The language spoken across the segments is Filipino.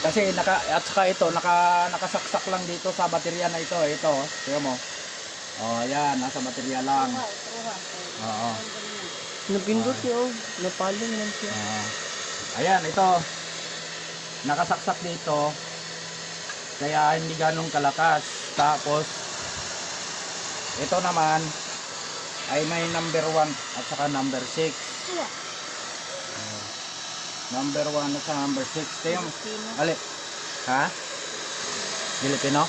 Kasi at saka ito nakasaksak lang dito sa baterya na ito. Ito, tingnan mo. Oh, ayan, nasa baterya lang. Oo. Napindot siya, napalong lang siya. Ayan, ito. Nakasaksak dito. Kaya hindi ganong kalakas. Tapos ito naman ay may number 1 at saka number 6. Number 1 at saka number 6. Tingnan mo. Ali. Ha? Filipino?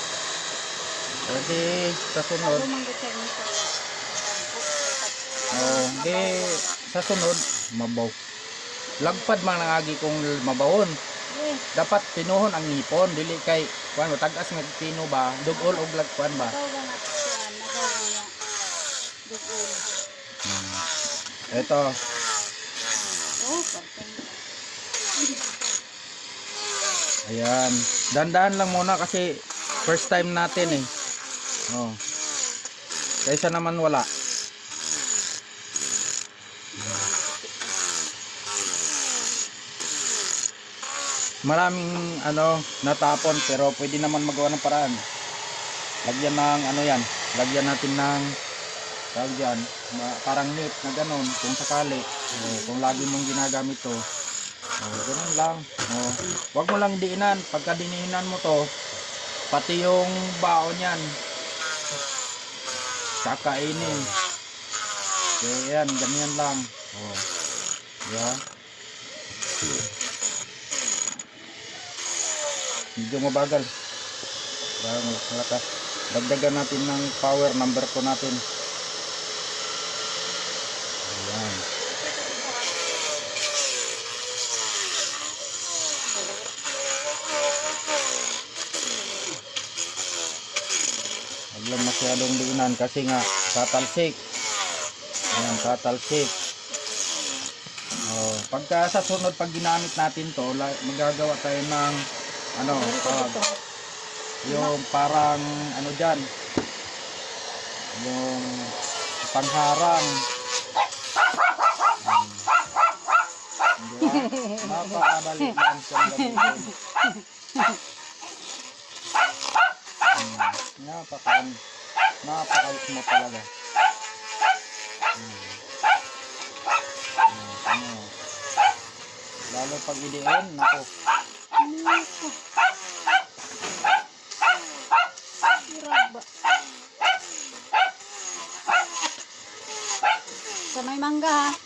Pwede sa sunod. Di sa sunod mabaw. Lagpad man ang agi kong mabawon. Dapat pinuhon ang ngipon dili kay kuan mo tagas nga pino ba dugol og lagpan ba. Ito. Ayan. Dandan lang muna kasi first time natin eh. Oh. Kaysa naman wala. Maraming natapon pero pwede naman magawa ng paraan. Lagyan ng yan. Lagyan natin ng parang net na ganon kung sakali. Kung lagi mong ginagamit to. Ganun lang. Wag mo lang diinan. Pagka diniinan mo to, pati yung baon yan kakainin. Kaya yan, ganyan lang. Yeah. Medyo mabagal. Malakas. Dagdagan natin ng power number ko natin. Ayan. Huwag lang masyadong diinan kasi nga tatalsik. Ayan, tatalsik. Pagka sa sunod pag ginamit natin to, magagawa tayo ng yung parang dyan, yung pangharang. Napakadali lang siyang gamitin. Napakayos mo talaga. Lalo pag idiin, nako. Sa may mangga ha.